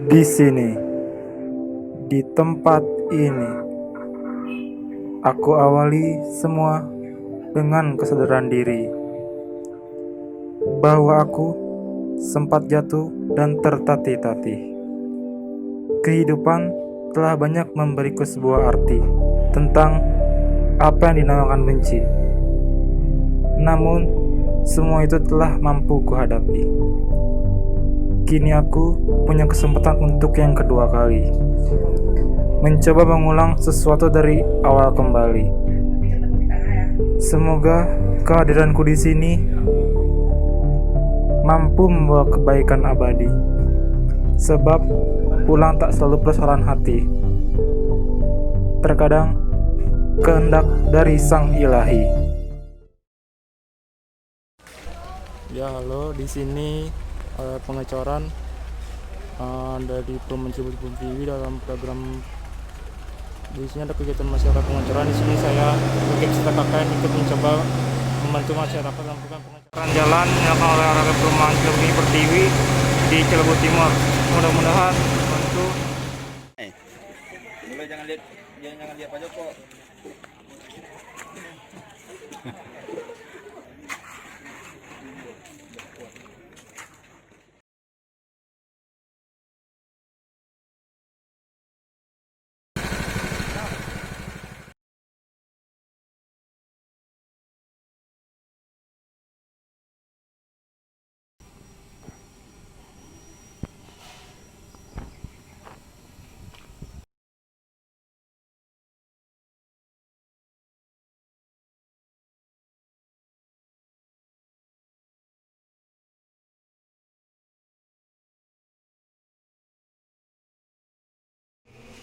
Di sini, di tempat ini, aku awali semua dengan kesadaran diri bahwa aku sempat jatuh dan tertatih-tatih. Kehidupan telah banyak memberiku sebuah arti tentang apa yang dinamakan benci. Namun, semua itu telah mampu kuhadapi. Kini aku punya kesempatan untuk yang kedua kali, mencoba mengulang sesuatu dari awal kembali. Semoga kehadiranku di sini mampu membawa kebaikan abadi. Sebab pulang tak selalu persoalan hati. Terkadang kehendak dari Sang Ilahi. Ya halo, di sini pengecoran dari Pemencibul TV dalam program. Di sini ada kegiatan masyarakat pengecoran. Di sini saya sebagai peserta KKN ikut mencoba membantu masyarakat melakukan pengecoran jalan yang oleh olahraga perumahan Cilegon Pertiwi di Cilegon Timur. Mudah-mudahan membantu. Mulai jangan lihat Pak Joko.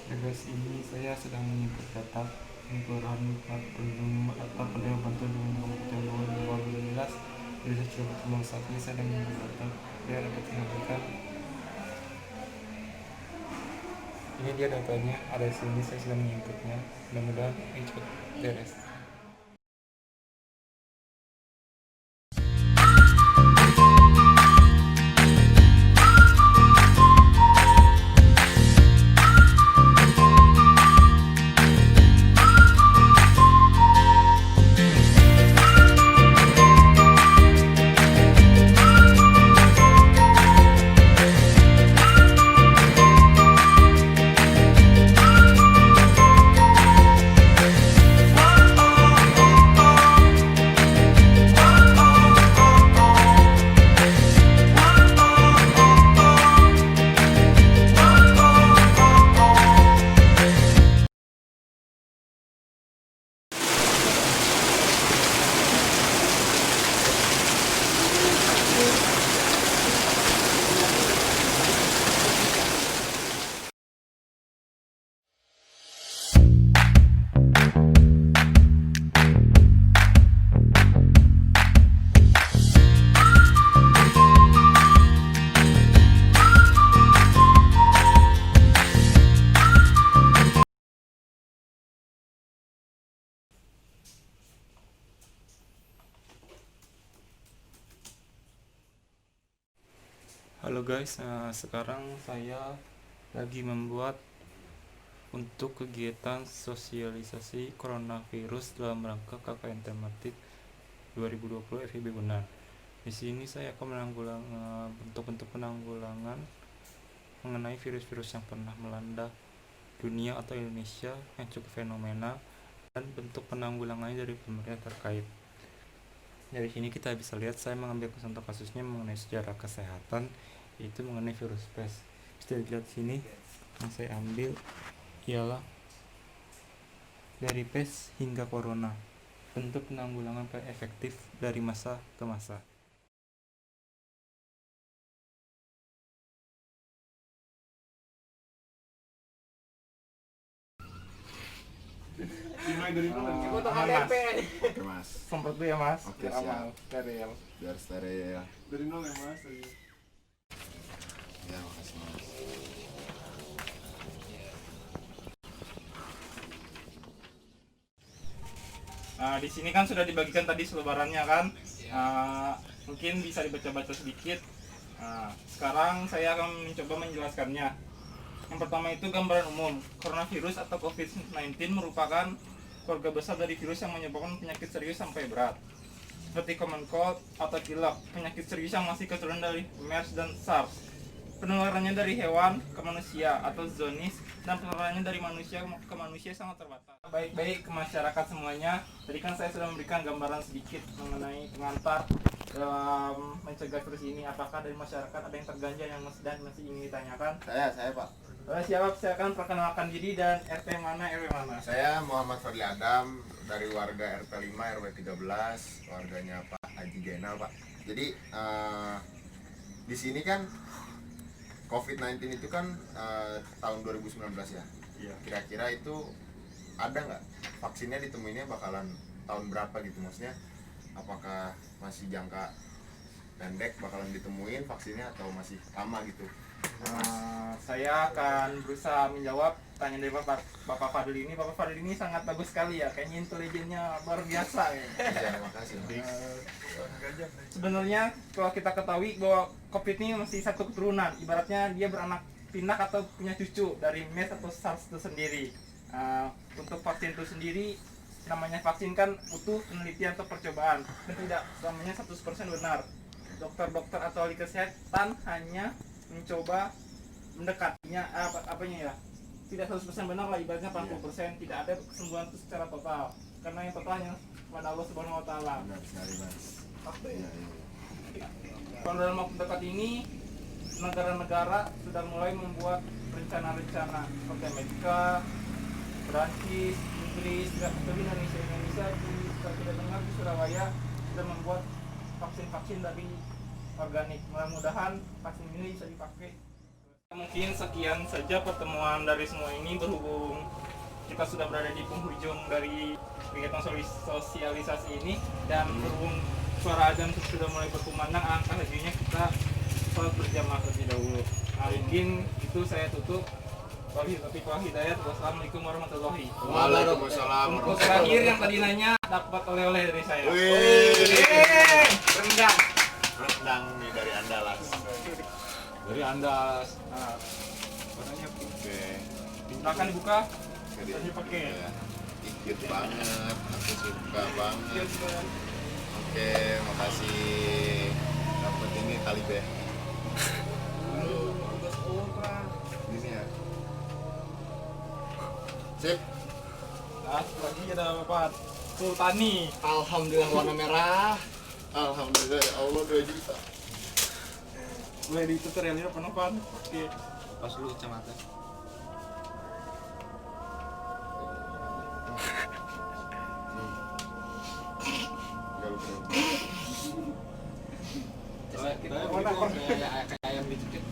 Guys, ini saya sedang mengikut data kelurahan penduduk atau penerima bantuan dengan Kabupaten 2012. Jadi saya coba ketemu saat ini saya sedang mengikut data. Dia dapat menyampaikan. Ini dia datanya, ada di sini, saya sedang mengikutnya. Mudah-mudahan ini cepat beres. Halo guys, sekarang saya lagi membuat untuk kegiatan sosialisasi coronavirus dalam rangka KKN tematik 2020 FIB Unan. Di sini saya akan bentuk-bentuk penanggulangan mengenai virus-virus yang pernah melanda dunia atau Indonesia yang cukup fenomenal dan bentuk penanggulangannya dari pemerintah terkait. Dari sini kita bisa lihat saya mengambil contoh kasusnya mengenai sejarah kesehatan, yaitu mengenai virus pes. Bisa dilihat sini yang saya ambil ialah dari pes hingga corona, bentuk penanggulangan efektif dari masa ke masa. Oke Mas. Semprot dulu ya Mas. Oke, siap. Steril. Biar steril. Dari nol ya Mas. Ya, makasih Mas. Di sini kan sudah dibagikan tadi selebarannya kan. Mungkin bisa dibaca-baca sedikit. Sekarang saya akan mencoba menjelaskannya. Yang pertama itu gambaran umum. Coronavirus atau COVID-19 merupakan keluarga besar dari virus yang menyebabkan penyakit serius sampai berat, seperti common cold atau pilek, penyakit serius yang masih keturunan dari MERS dan SARS. Penularannya dari hewan ke manusia atau zoonosis, dan penularannya dari manusia ke manusia sangat terbatas. Baik-baik ke masyarakat semuanya. Tadi kan saya sudah memberikan gambaran sedikit mengenai pengantar dalam mencegah virus ini. Apakah dari masyarakat ada yang terganjal yang masih ingin ditanyakan? Saya Pak. Siap, saya akan perkenalkan diri dan RT mana, RW mana. Saya Muhammad Fadli Adam dari warga RT 5 RW 13, warganya Pak Haji Jainal Pak. Jadi di sini kan COVID-19 itu kan tahun 2019 ya. Iya. Kira-kira itu ada nggak vaksinnya ditemuinnya bakalan tahun berapa gitu, maksudnya apakah masih jangka pendek bakalan ditemuin vaksinnya atau masih lama gitu? Saya akan berusaha menjawab pertanyaan dari Bapak Fadli ini. Bapak Fadli ini sangat bagus sekali ya, kayaknya intelijennya luar biasa ya. Iya, makasih. Sebenarnya kalau kita ketahui bahwa COVID ini masih satu keturunan, ibaratnya dia beranak pinak atau punya cucu dari MERS atau SARS itu sendiri. Untuk vaksin itu sendiri, namanya vaksin kan butuh penelitian atau percobaan, dan tidak selamanya 100% benar. Dokter-dokter atau ahli kesehatan hanya mencoba mendekatinya apanya ya, tidak 100% benar lah, ibaratnya 80%. Tidak ada kesembuhan itu secara total, karena yang total hanya pada Allah Subhanahu wa Ta'ala. Benar sekali Mas. Iya. Kalau dalam waktu dekat ini, negara-negara sudah mulai membuat rencana-rencana seperti Amerika, Perancis, Inggris, tapi Indonesia tidak dengar di Surabaya sudah membuat vaksin dari organik. Mudah-mudahan vaksin ini bisa dipakai. Mungkin sekian saja pertemuan dari semua ini, berhubung kita sudah berada di penghujung dari kegiatan sosialisasi ini, dan berhubung suara azan sudah mulai berkumandang, alangkah baiknya kita sholat berjamaah terlebih dahulu. Mungkin itu saya tutup. Wabillahi hidayat. Wassalamualaikum warahmatullahi wabarakatuh. Waalaikumsalam. Untuk terakhir yang tadi nanya, dapat oleh-oleh dari saya. Rendang nih dari Andalas. Dari Andalas. Warnanya Oke. silakan dibuka. Tadi pakai. Cute banget, aku suka banget. Oke, makasih. Dapat ini tali deh. Ini ya. Sip. Lagi ada Bapak Sultani. Alhamdulillah warna merah. Alhamdulillah ya Allah 2 juta. Boleh ditutur ya, lihat penumpang. Oke. Pas lu kacamata. Enggak lupa. Kayak ayam dicekik.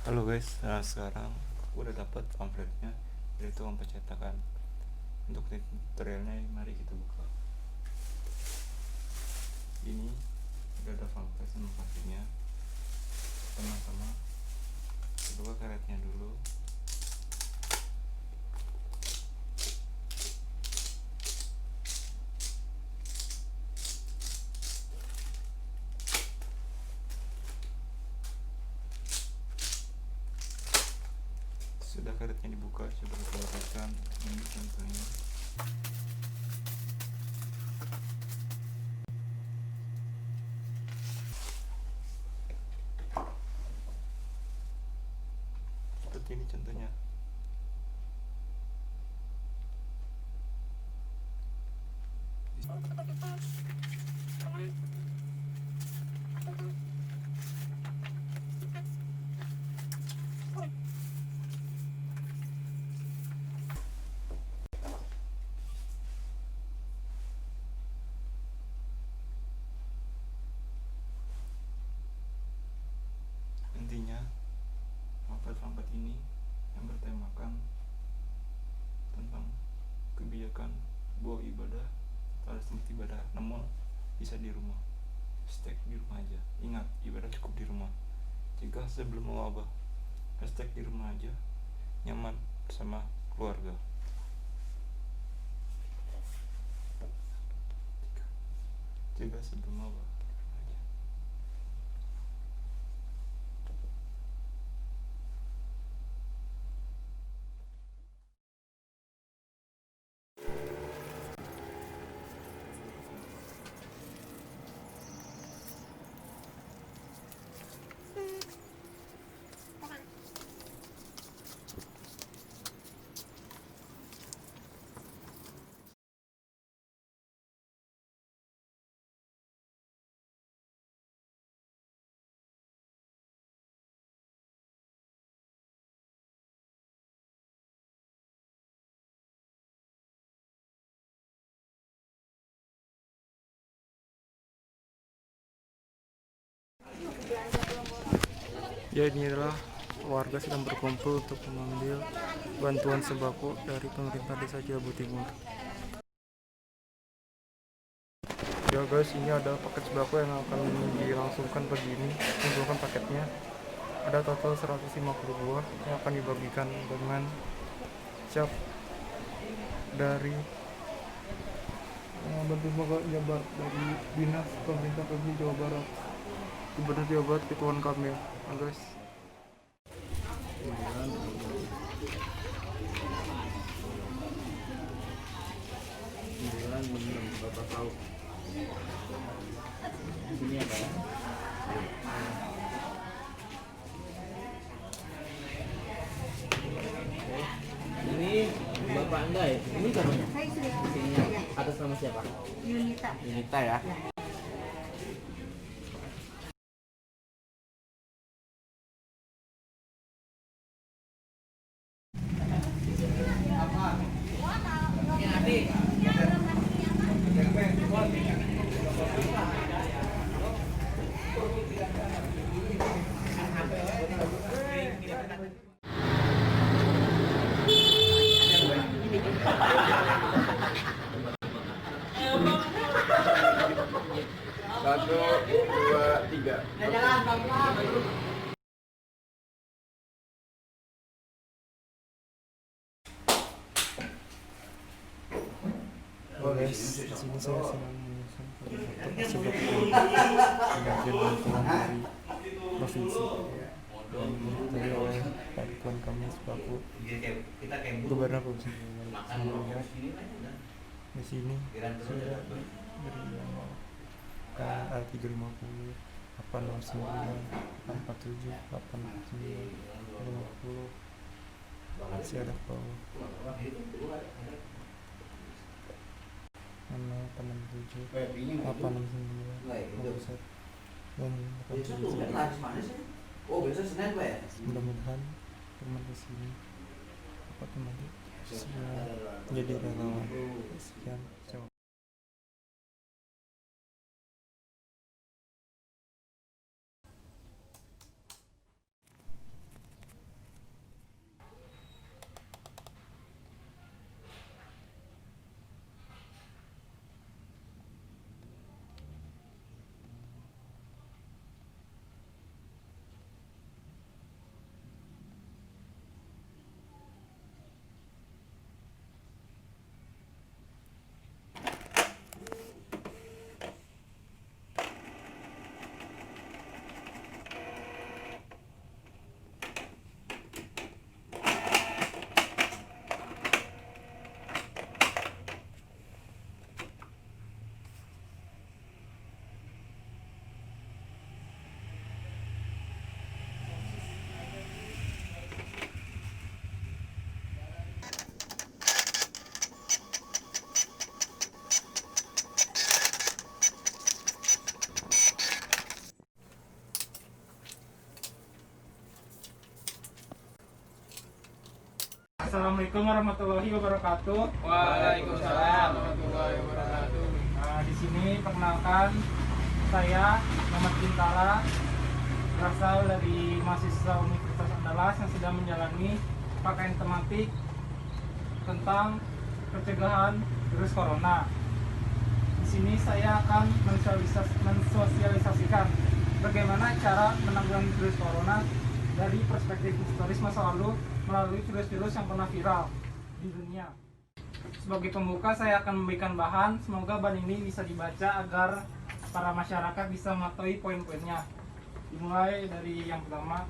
Halo guys, nah sekarang aku udah dapat pamfletnya, yaitu pencetakan. Untuk tutorialnya mari kita buka. Ini udah ada pamflet sama pastinya. Sama-sama buka karetnya dulu. Sudah karetnya dibuka, coba kita lihatkan ini contohnya. Seperti ini contohnya. Intinya pamflet ini yang bertemakan mengerjakan buah ibadah harus tempat ibadah, namun bisa di rumah. Hashtag di rumah aja. Ingat, ibadah cukup di rumah. Jika sebelum mewabah, hashtag di rumah aja, nyaman bersama keluarga. Jika sebelum mewabah aja. Ya, ini adalah warga sedang berkumpul untuk mengambil bantuan sembako dari pemerintah desa Ciabu Timur. Ya guys, ini ada paket sembako yang akan dilangsungkan pagi ini. Kumpulkan paketnya. Ada total 150 buah yang akan dibagikan dengan cap dari bantu sembako Jabar dari Dinas Pemerintah Provinsi Jawa Barat. Gubernur Jawa Barat Ridwan Kamil. Nah, guys. Bapak tahu. Sini apa ya? Ini Bapak Anda ya? Ini namanya? Saya sudah. Sini atas nama siapa? Yunita. Yunita ya. Satu, dua, tiga. Oh guys, di sini saya sedang menyusun foto sebagai bantuan dari provinsi dan dari oleh Pak Ridwan Kamil selaku Gubernur Provinsi Jawa Barat. Di sini sudah beri yang A350, 869, 847, 849, 50. Masih ada bawah. 687, 869, 51, dan 87. Oh, besok Senin, Pak ya? Mudah-mudahan teman di sini dapat membantu menjadi relawan. Sekian, jawab. Assalamualaikum warahmatullahi wabarakatuh. Waalaikumsalam warahmatullahi wabarakatuh. Nah, di sini perkenalkan saya Muhammad Bintara, berasal dari mahasiswa Universitas Andalas yang sedang menjalani pakaian tematik tentang pencegahan virus corona. Di sini saya akan mensosialisasikan bagaimana cara menanggulangi virus corona dari perspektif historis masa lalu melalui virus-virus yang pernah viral di dunia. Sebagai pembuka saya akan memberikan bahan, semoga bahan ini bisa dibaca agar para masyarakat bisa mengetahui poin-poinnya. Dimulai dari yang pertama.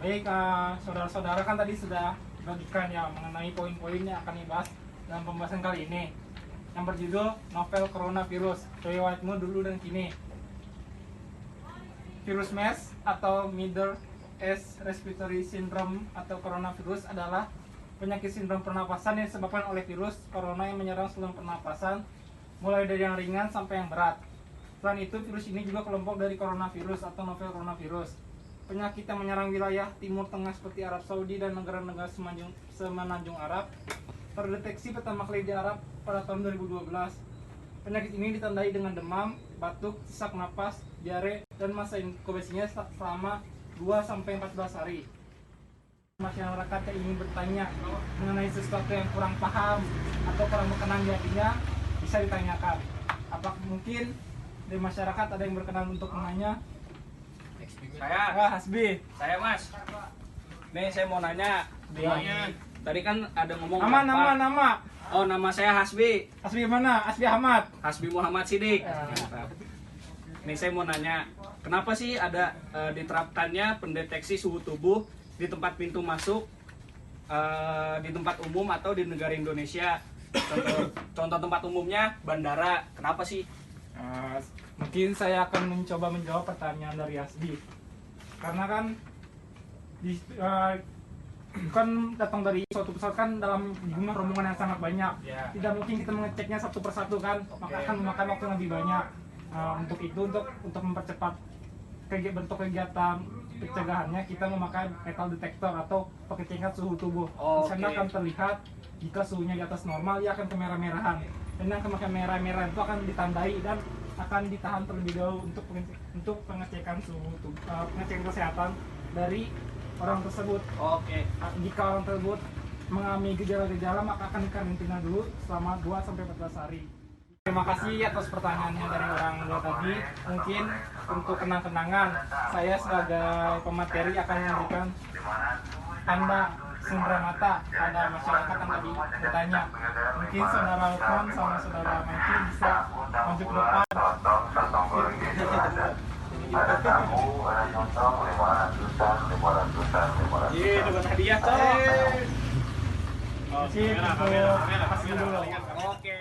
Baik, saudara-saudara kan tadi sudah bagikan ya mengenai poin-poin yang akan dibahas dalam pembahasan kali ini yang berjudul Novel Coronavirus, riwayatmu dulu dan kini. Virus MERS atau Middle East Respiratory Syndrome atau coronavirus adalah penyakit sindrom pernapasan yang disebabkan oleh virus corona yang menyerang saluran pernapasan mulai dari yang ringan sampai yang berat. Selain itu, virus ini juga kelompok dari coronavirus atau novel coronavirus. Penyakit yang menyerang wilayah Timur Tengah seperti Arab Saudi dan negara-negara semenanjung Arab terdeteksi pertama kali di Arab pada tahun 2012. Penyakit ini ditandai dengan demam, batuk, sesak napas, diare, dan masa inkubasinya selama 2-14 hari. Masyarakat yang ingin bertanya mengenai sesuatu yang kurang paham atau kurang berkenan di hatinya bisa ditanyakan. Apakah mungkin dari masyarakat ada yang berkenan untuk menanya? Saya Hasbi. Saya Mas. Nih saya mau nanya. Tadi kan ada ngomong Nama. Oh, nama saya Hasbi. Hasbi mana? Hasbi Ahmad. Hasbi Muhammad Sidik. Nih saya mau nanya, kenapa sih ada diterapkannya pendeteksi suhu tubuh di tempat pintu masuk di tempat umum atau di negara Indonesia? Contoh tempat umumnya bandara. Kenapa sih? Mungkin saya akan mencoba menjawab pertanyaan dari Hasbi. Karena kan kan datang dari suatu pesawat kan dalam jumlah rombongan yang sangat banyak. Tidak mungkin kita mengeceknya satu persatu kan, maka akan memakan waktu yang lebih banyak. Untuk itu untuk mempercepat bentuk kegiatan pencegahannya, kita memakai metal detektor atau pengecekan suhu tubuh. Di sana akan terlihat jika suhunya di atas normal, ia akan kemerah-merahan. Dan yang kemerah-merahan itu akan ditandai dan akan ditahan terlebih dahulu untuk pengecekan suhu tubuh, pengecekan kesehatan dari orang tersebut. Jika orang tersebut mengalami gejala-gejala, maka akan dikarantina dulu selama 2-14 hari. Terima kasih atas pertanyaannya dari orang dua tadi. Mungkin untuk kenang-kenangan, saya sebagai pemateri akan memberikan tanda sindera mata pada masyarakat yang tadi bertanya. Mungkin saudara Lukman sama saudara Mikey bisa maju ke depan. Iya, dapat hadiah tuh. Kasih dulu. Oke.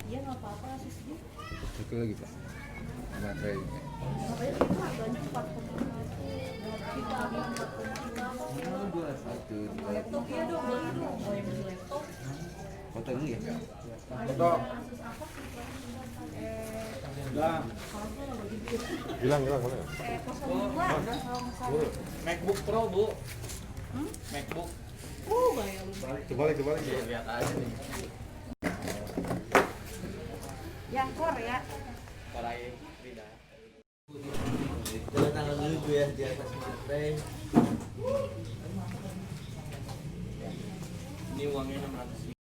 Iya nggak apa-apa sih sedih. Itu lagi Pak. Baterai. Ngapain itu harganya 4,1. Kita lagi 4,3. Laptop ya dong beli dong. Mau yang beli laptop. Foto dulu ya. Foto. Bilang boleh. 02 kalau nggak salah. MacBook Pro, Bu. MacBook. Gaya lu. Coba lagi. Lihat aja nih. Yang core ya. Korai tidak. Jangan tangan dulu. itu ya di atas mesin teh. Ini uangnya 600.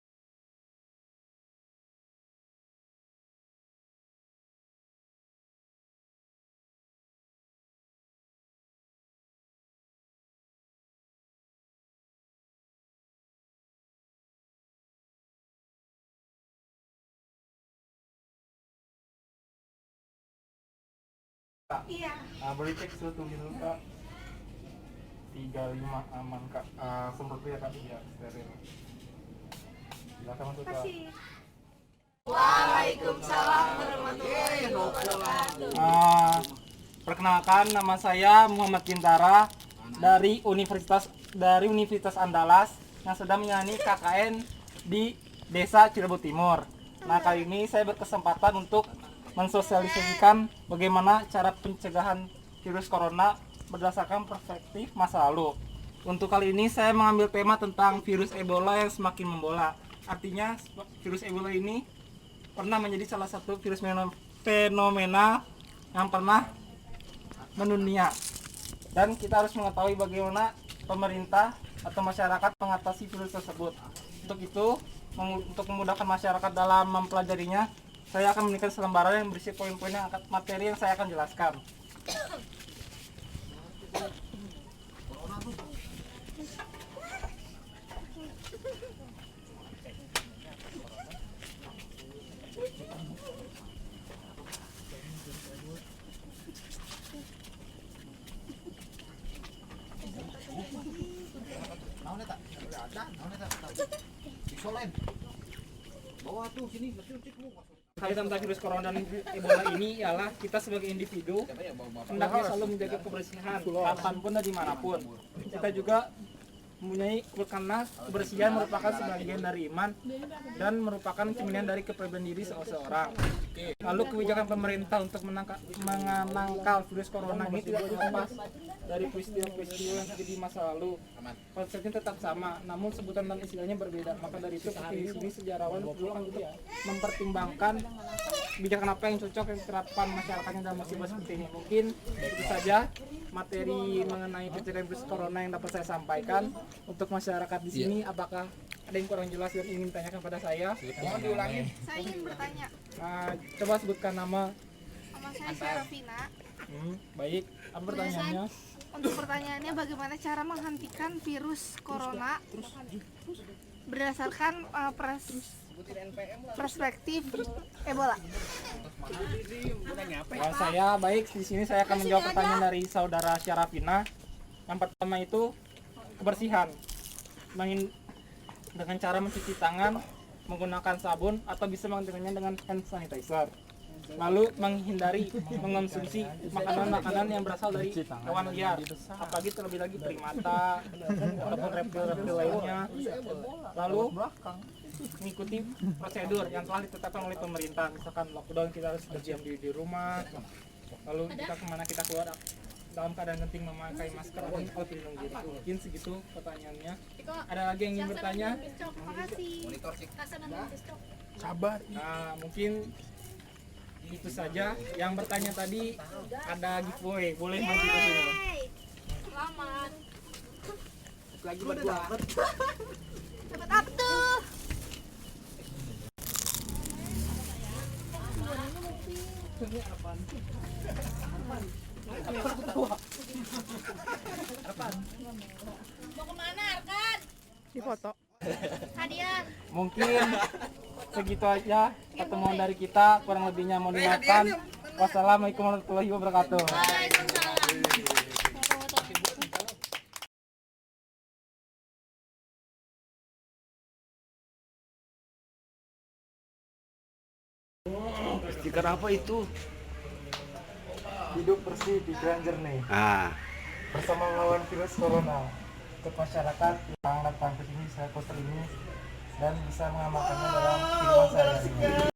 Iya. Boleh cek suhu tubuh dulu kak. 35 aman kak. Semprot dulu ya kak, ya steril. Silakan masuk kak. Kasih. Perkenalkan, nama saya Muhammad Bintara dari Universitas Andalas yang sedang menjalani KKN di Desa Cirebon Timur. Nah, kali ini saya berkesempatan untuk mensosialisasikan bagaimana cara pencegahan virus corona berdasarkan perspektif masa lalu. Untuk kali ini saya mengambil tema tentang virus Ebola yang semakin membola. Artinya virus Ebola ini pernah menjadi salah satu virus fenomena yang pernah mendunia. Dan kita harus mengetahui bagaimana pemerintah atau masyarakat mengatasi virus tersebut. Untuk itu, untuk memudahkan masyarakat dalam mempelajarinya, saya akan memberikan selembaran yang berisi poin-poin yang materi yang saya akan jelaskan. Kaitan tentang virus corona dan Ebola ini ialah kita sebagai individu hendaknya selalu menjaga kebersihan kapanpun dan dimanapun. Kita juga mempunyai, karena kebersihan merupakan sebagian dari iman dan merupakan cerminan dari kepribadian diri seseorang. Lalu kebijakan pemerintah untuk menangkal virus corona ini tidak terlepas dari peristiwa-peristiwa yang terjadi di masa lalu. Konsepnya tetap sama, namun sebutan dan istilahnya berbeda. Maka dari itu sini sejarawan berulang untuk mempertimbangkan kebijakan apa yang cocok yang diterapkan masyarakatnya dalam musibah seperti ini. Mungkin itu saja materi mengenai pencegahan virus corona yang dapat saya sampaikan. Untuk masyarakat di sini, apakah ada yang kurang jelas dan ingin ditanyakan pada saya? Mohon diulangi. Saya ingin bertanya. Coba sebutkan nama. Nama saya Syarafina. Baik, apa pertanyaannya? Untuk pertanyaannya, bagaimana cara menghentikan virus corona berdasarkan perspektif Ebola? Saya baik, di sini saya akan menjawab pertanyaan dari saudara Syarafina. Yang pertama itu kebersihan. Dengan cara mencuci tangan, menggunakan sabun atau bisa menggantinya dengan hand sanitizer. Lalu menghindari mengonsumsi makanan-makanan yang berasal dari hewan liar, apalagi terlebih lagi primata ataupun reptil-reptil lainnya. Lalu mengikuti prosedur yang telah ditetapkan oleh pemerintah, misalkan lockdown kita harus berdiam di rumah. Lalu kita kemana kita keluar dalam keadaan genting memakai masker dan alat pelindung diri. Mungkin segitu pertanyaannya. Ada lagi yang ingin bertanya? Sabar. Nah, mungkin itu saja. Yang bertanya tadi ada giveaway, boleh maju ke sini. Selamat. Lagi berdua. Dapat apa tuh? Mau kemana, Arkan? Di foto. Hadiah. Mungkin segitu aja pertemuan dari kita, kurang lebihnya mohon dimaafkan. Wassalamualaikum warahmatullahi wabarakatuh. Waalaikumsalam. Stiker apa itu? Hidup bersih, pikiran jernih. Bersama melawan virus corona. Untuk masyarakat yang datang ke sini bisa poster ini dan bisa mengamalkannya dalam kehidupan sehari-hari.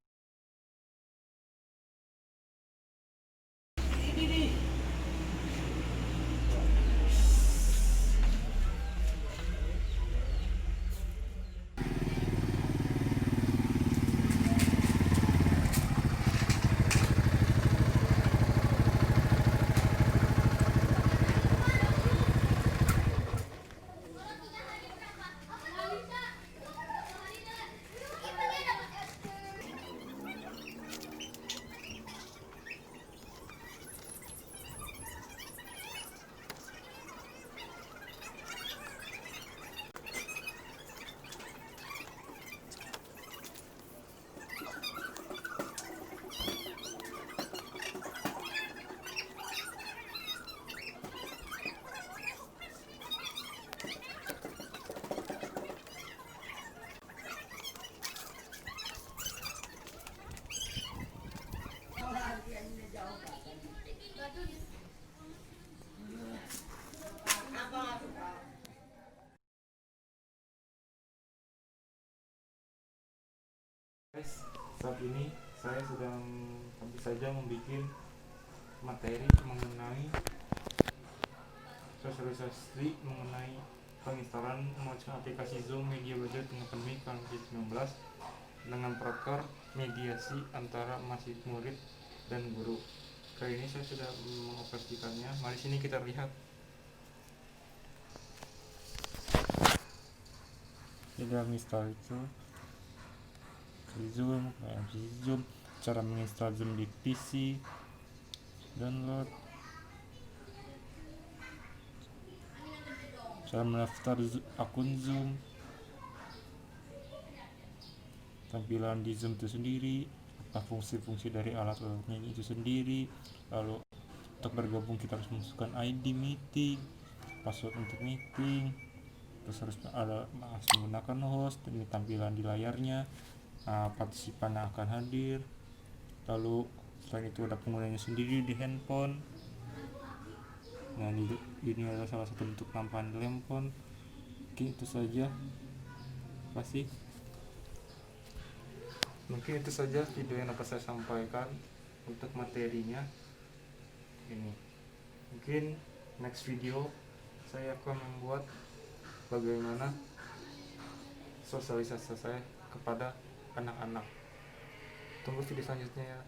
Guys, saat ini saya sedang tentu saja membuat materi mengenai sosialisasi mengenai penginstalan mengajukan aplikasi Zoom media belajar tengah pandemi COVID-19 dengan proker mediasi antara mahasiswa murid dan guru. Kali ini saya sudah mengoperasikannya. Mari sini kita lihat. Tidak menginstal itu Zoom, Zoom, cara menginstal Zoom di PC, download, cara mendaftar akun Zoom, tampilan di Zoom itu sendiri, apa fungsi-fungsi dari alat-alatnya itu sendiri. Lalu untuk bergabung kita harus masukkan ID meeting, password untuk meeting, terus harus menggunakan host. Ini tampilan di layarnya, partisipan yang akan hadir. Lalu selain itu ada penggunanya sendiri di handphone. Nah, ini adalah salah satu bentuk tampilan di handphone. Oke, itu saja. Terima kasih. Mungkin itu saja video yang dapat saya sampaikan untuk materinya ini. Mungkin next video saya akan membuat bagaimana sosialisasi saya kepada anak-anak. Tunggu video selanjutnya ya.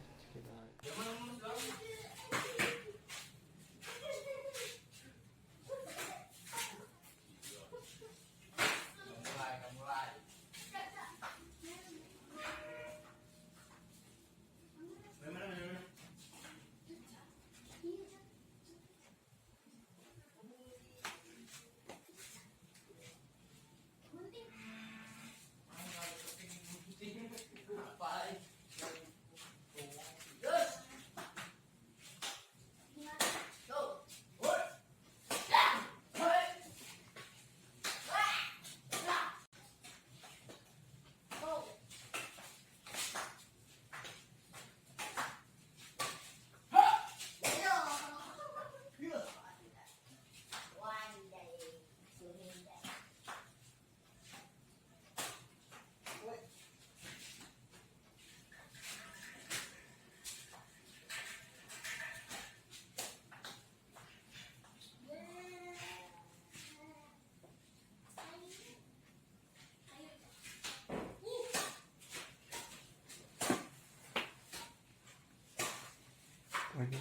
Ini.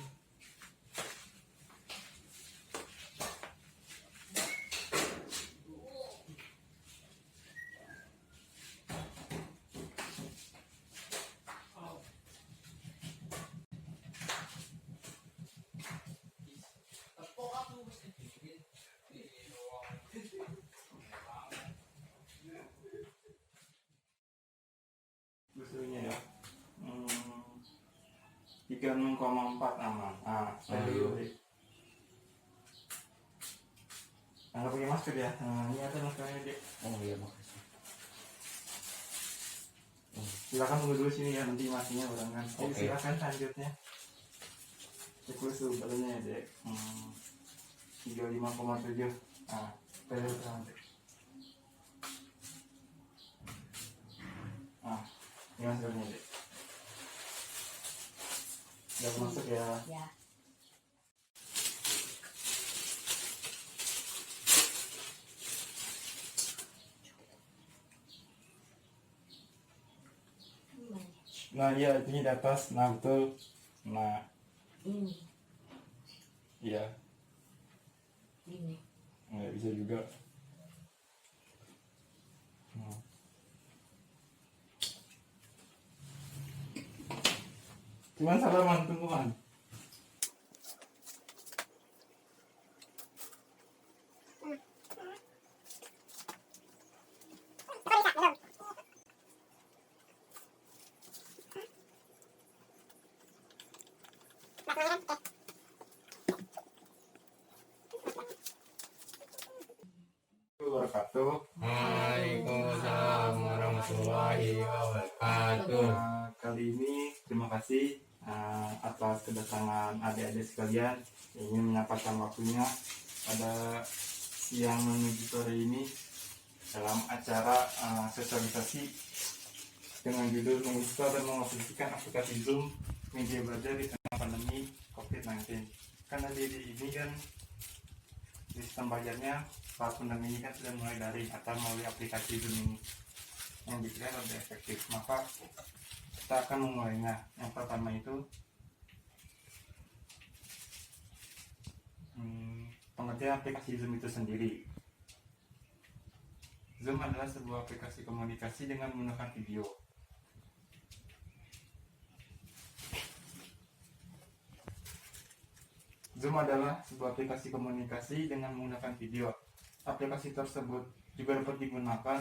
Musuhnya ya. 36,4 aman. Nggak pakai masker ya. Ini ada maskernya dek. Oh iya, makasih. Silakan tunggu dulu sini ya, nanti matinya barengan. Silakan selanjutnya. Cek suhu badannya ya dek. 35,7. Terus nanti. Ini maskernya dek. Udah masuk ya. Ya. Nah iya, ini di atas. Nah betul. Nah Ini. iya. Ini. Nggak bisa juga. Cuman salah mantungan. Wabarakatuh. Waalaikumsalam warahmatullahi wabarakatuh. Kali ini terima kasih atas kedatangan adik-adik sekalian yang ingin menyempatkan waktunya pada siang menuju sore ini dalam acara sosialisasi dengan judul menginstal dan mengoperasikan aplikasi Zoom media belajar di tengah pandemi COVID-19. Karena di ini kan sistem belajarnya saat pandemi ini kan sudah mulai daring atau melalui aplikasi Zoom ini yang dikira lebih efektif. Maka kita akan memulainya. Yang pertama itu pengertian aplikasi Zoom itu sendiri. Zoom adalah sebuah aplikasi komunikasi dengan menggunakan video. Zoom adalah sebuah aplikasi komunikasi dengan menggunakan video. Aplikasi tersebut juga dapat digunakan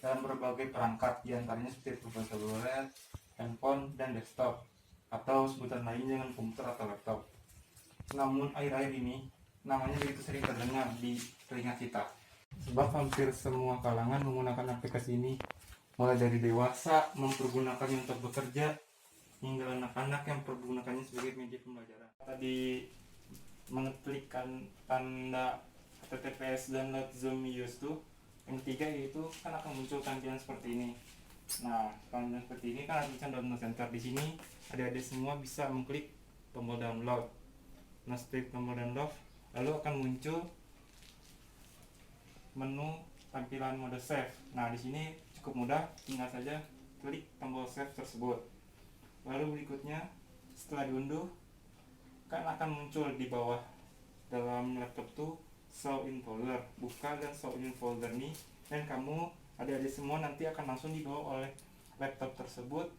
dalam berbagai perangkat, diantaranya seperti telepon seluler, handphone, dan desktop, atau sebutan lain dengan komputer atau laptop. Namun akhir-akhir ini namanya begitu sering terdengar di telinga kita, sebab hampir semua kalangan menggunakan aplikasi ini, mulai dari dewasa mempergunakannya untuk bekerja hingga anak-anak yang mempergunakannya sebagai media pembelajaran. Tadi mengeklikkan tanda https download Zoom use tuh, yang ketiga yaitu kan akan muncul tampilan seperti ini. Nah, tampilan seperti ini kan ada tulisan download center. Di sini adik-adik semua bisa mengklik tombol download. Nah, setelah tombol download, lalu akan muncul menu tampilan mode save. Nah, di sini cukup mudah, tinggal saja klik tombol save tersebut. Lalu berikutnya setelah diunduh kan akan muncul di bawah dalam laptop tuh show in folder, buka dan show in folder nih, dan kamu adik-adik semua nanti akan langsung dibawa oleh laptop tersebut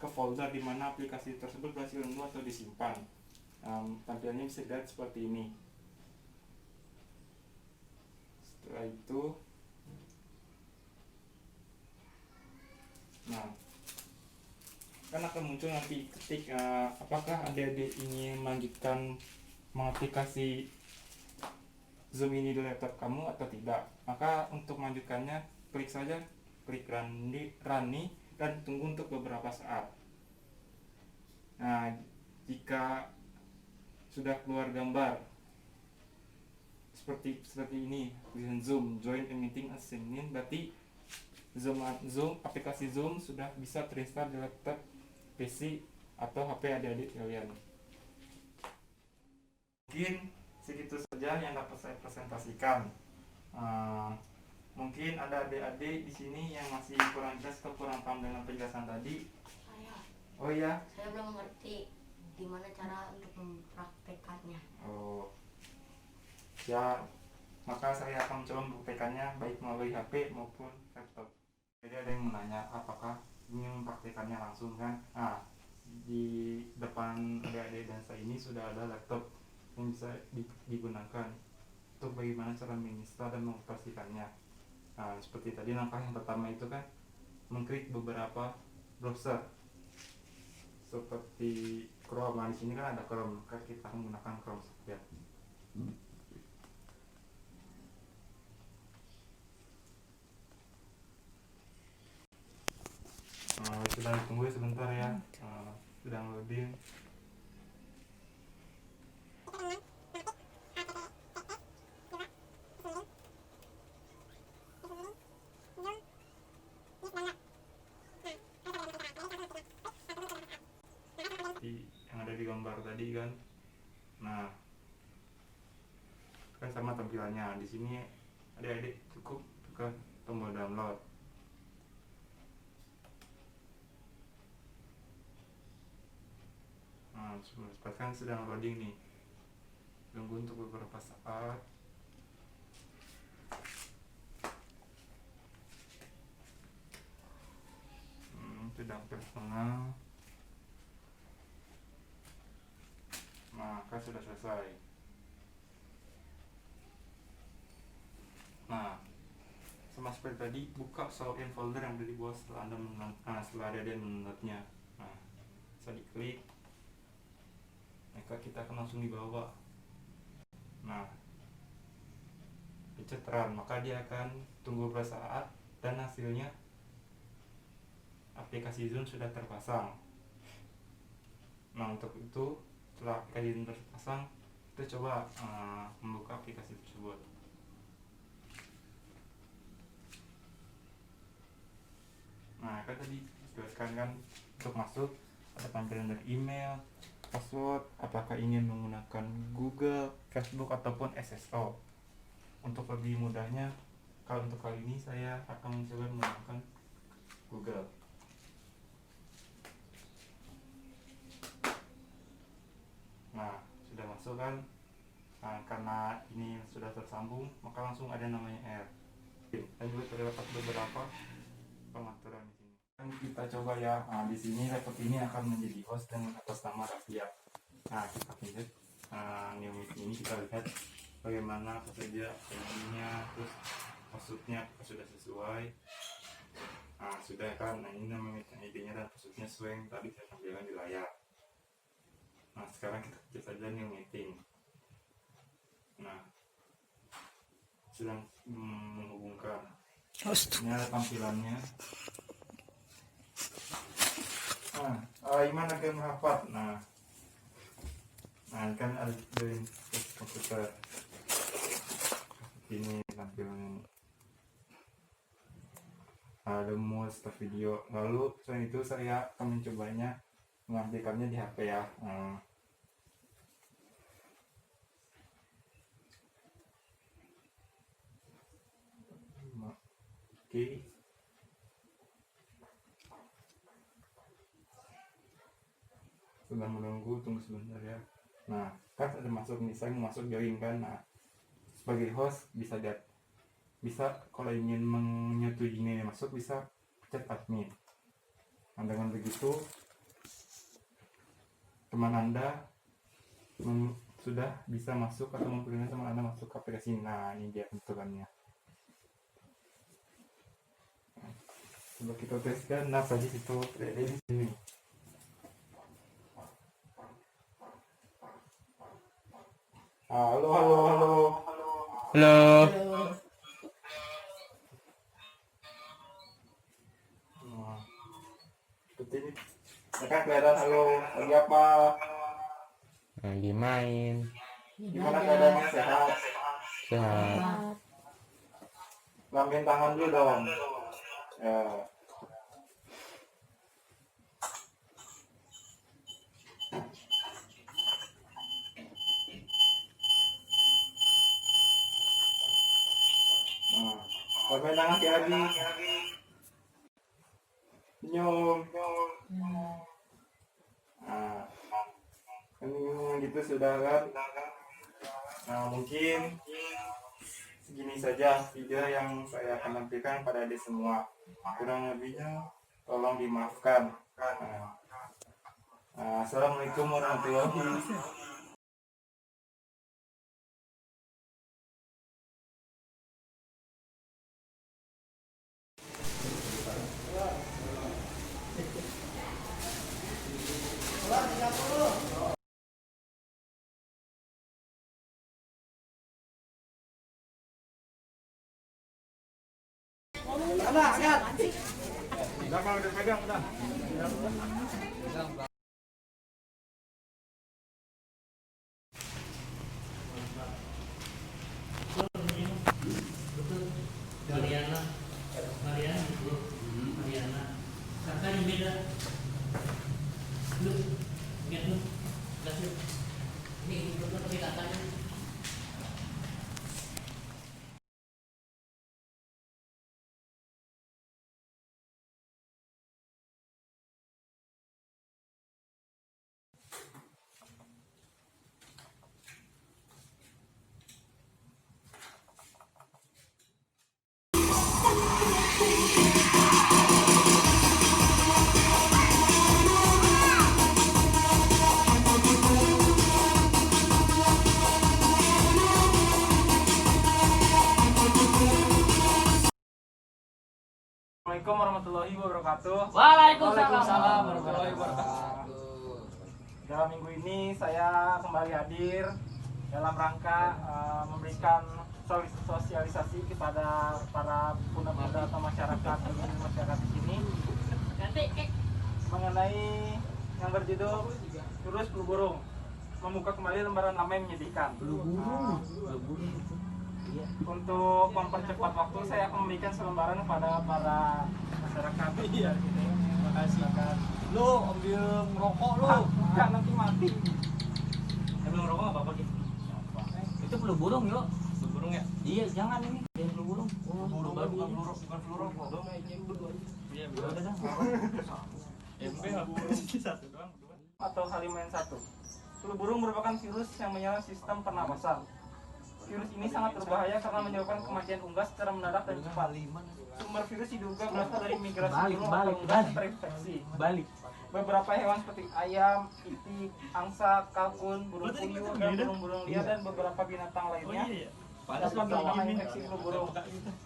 ke folder di mana aplikasi tersebut berhasil diunduh atau disimpan. Tampilannya bisa dilihat seperti ini. Setelah itu, nah, kan akan muncul nanti ketika apakah adik-adik ingin melanjutkan mengaplikasi Zoom ini di laptop kamu atau tidak. Maka untuk melanjutkannya, klik saja klik run dan tunggu untuk beberapa saat. Nah, jika sudah keluar gambar seperti ini, tulisan Zoom join a meeting as seen, berarti Zoom aplikasi Zoom sudah bisa terinstall di laptop, PC, atau HP adik-adik kalian. Mungkin segitu saja yang dapat saya presentasikan. Mungkin ada adik-adik di sini yang masih kurang jelas atau kurang paham dengan penjelasan tadi. Oh iya. Saya belum mengerti gimana cara untuk mempraktekannya. Oh. Ya, maka saya akan mencoba mempraktekannya baik melalui HP maupun laptop. Jadi ada yang menanya apakah ingin mempraktekannya langsung kan? Nah, di depan adik-adik dan saya ini sudah ada laptop yang bisa digunakan untuk bagaimana cara menginstal dan mengoperasikannya. Nah, seperti tadi langkah yang pertama itu kan mengklik beberapa browser seperti Chrome. Nah, di sini kan ada Chrome, maka kita menggunakan Chrome saja. Sudah tunggu sebentar ya, sedang loading. Yang ada di gambar tadi kan, nah kan sama tampilannya. Di sini adik-adik cukup tekan tombol download. Nah, kan sedang loading nih, tunggu untuk beberapa saat. Sudah hampir setengah. Maka sudah selesai. Nah, sama seperti tadi, buka show in folder yang ada di bawah setelah setelah ada downloadnya. Nah, bisa diklik, maka kita akan langsung dibawa. Nah, pencet run, maka dia akan tunggu beberapa saat dan hasilnya aplikasi Zoom sudah terpasang. Nah, untuk itu setelah aplikasi Zoom terpasang, kita coba membuka aplikasi tersebut. Nah, kan tadi jelaskan kan untuk masuk ada tampilan dari email, password, apakah ingin menggunakan Google, Facebook ataupun SSO. Untuk lebih mudahnya, kalau untuk kali ini saya akan mencoba menggunakan Google. Nah, sudah masuk kan? Nah, karena ini sudah tersambung, maka langsung ada namanya R. Dan juga terdapat beberapa pengaturan di sini. Kan kita coba ya. Nah, di sini laptop ini akan menjadi host dengan atas nama Rafia. Nah, kita pilih new meeting ini, kita lihat bagaimana apa saja ininya, terus maksudnya sudah sesuai. Nah, sudah kan. Nah, ini nama meeting ID-nya dan maksudnya sesuai yang tadi saya tampilkan di layar. Nah, sekarang kita cek saja new meeting. Nah, sedang menghubungkan. Ini ada tampilannya. Nah, Iman akan merapat. Nah, kan ada join komputer. Ini tampilannya. Ada mau start video. Lalu selain itu saya akan mencobanya mengaktifkannya di HP ya. Oke. Sedang menunggu, tunggu sebentar ya. Nah, kan ada masuk nih, saya mau masuk join kan. Nah, sebagai host bisa kalau ingin menyetujuinya masuk bisa chat admin. Nah, dengan begitu teman Anda sudah bisa masuk atau memperkenalkan teman Anda masuk ke aplikasi. Nah, ini dia bentukannya. Coba kita teskan. Nah, tadi itu ada di sini. Halo. Nah, seperti ini. Ya kan kelihatan halo. Lagi apa? Lagi main. Gimana keadaannya, sehat? Sehat. Lambaiin tangan dulu dong. Ya. Lambaiin tangan sekali lagi. Senyum. Nah, ini gitu sudah kan. Nah, mungkin segini saja video yang saya akan tampilkan pada adik semua. Kurang lebihnya tolong dimaafkan. Assalamualaikum warahmatullahi wabarakatuh. Udah pegang udah. Mariana. Kakak ini beda. Lu, ingat lu. Kasih. Ini betul tapi kakaknya. Assalamualaikum warahmatullahi wabarakatuh. Waalaikumsalam warahmatullahi wabarakatuh. Dalam minggu ini saya kembali hadir dalam rangka memberikan sosialisasi kepada para pengguna atau masyarakat di sini mengenai yang berjudul Terus Flu Burung, membuka kembali lembaran lama yang menyedihkan. Untuk mempercepat waktu, saya akan memberikan selembaran kepada para masyarakat. Iya, gitu. Terima kasih. Lu ambil ngerokok lu. Enggak, nanti mati. Ambil ngerokok apa apa gitu? Itu flu burung yuk. Flu burung ya? Iya, jangan ini. Jangan flu burung. Burung babi. bukan flu rokok. Iya, Udah dah. satu doang. Atau H5N1. Flu burung merupakan virus yang menyerang sistem pernapasan. Virus ini sangat berbahaya karena menyebabkan kematian unggas secara mendadak dan cepat. Sumber virus diduga berasal dari migrasi burung atau unggas yang terinfeksi. Balik. Beberapa hewan seperti ayam, itik, angsa, kalkun, burung puyuh, dan burung-burung liar dan beberapa binatang lainnya dapat terkena infeksi flu burung.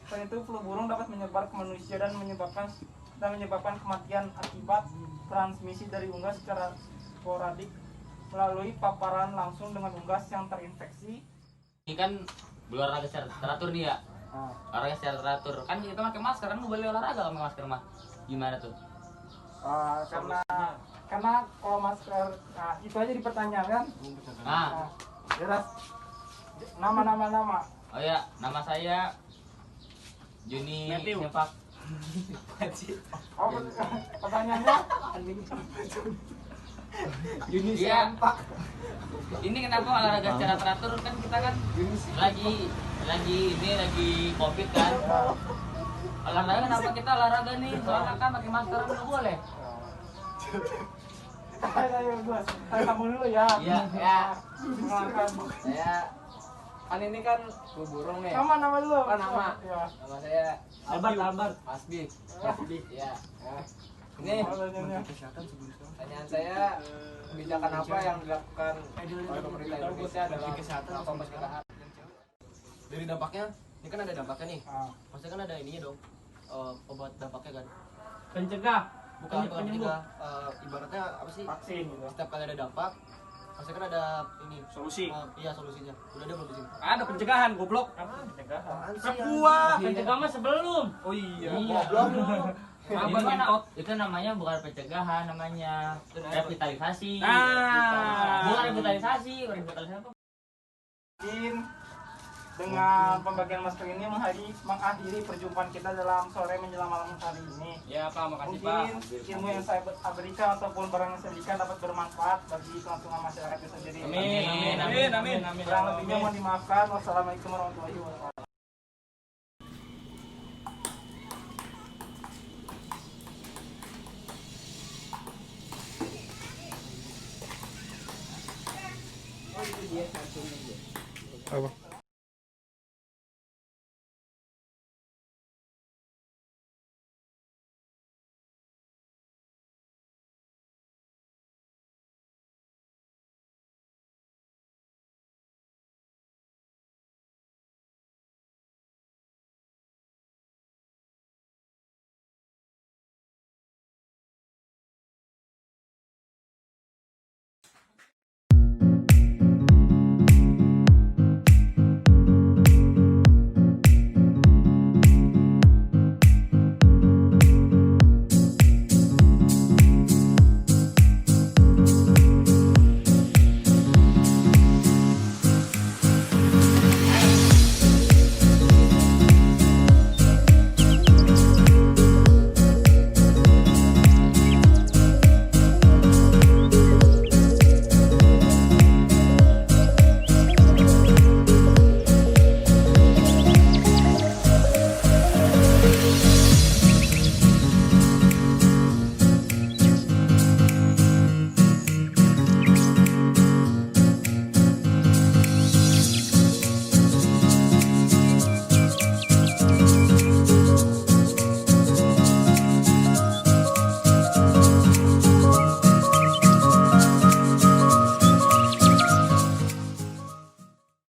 Selain itu, flu burung dapat menyebar ke manusia dan menyebabkan kematian akibat transmisi dari unggas secara sporadik melalui paparan langsung dengan unggas yang terinfeksi. Ini kan berolahraga secara teratur nih ya. Olahraga secara teratur. Kan kita pakai masker, kan lu boleh olahraga pakai masker mah. Gimana tuh? Karena kalau masker, nah itu aja dipertanyakan. Nah, Jelas. Nama. oh ya, nama saya Juni Matthew. Sepak. Oh, pertanyaannya? Iya. Ini kenapa olahraga secara teratur, kan kita kan lagi Covid kan. Olahraga kenapa kita olahraga nih? Soalnya kan pakai masker nggak boleh. Ayo, Gus. Kamu dulu ya. Iya, ya. Saya kan ini kan flu burung nih. Nama dulu. Oh, nama. Ya. Nama saya Albert. Asbi. Iya. Ini pertanyaan saya, kebijakan apa yang dilakukan oleh pemerintah Indonesia dalam melakukan pencegahan? Dari dampaknya, ini kan ada dampaknya nih. Ah. Maksudnya kan ada ininya dong, obat dampaknya kan. Pencegah. Bukan juga, ibaratnya apa sih? Vaksin gitu. Setiap kali ada dampak, maksudnya kan ada ini Solusi. iya solusinya. Udah ada belum di sini? Ada pencegahan, goblok. Apaan sih? Wah, Pencegah mah sebelum. Oh iya. Itu namanya bukan pencegahan, namanya revitalisasi. Nah. Bukan revitalisasi apa? Mungkin dengan pembagian masker ini mengakhiri perjumpaan kita dalam sore menjelang malam hari ini. Ya, Pak, makasih, Pak. Mungkin ilmu yang saya berikan ataupun barang yang saya berikan dapat bermanfaat bagi kelangsungan masyarakat itu sendiri. Amin. Kurang lebihnya mohon dimaafkan. Wassalamualaikum warahmatullahi wabarakatuh. Apa?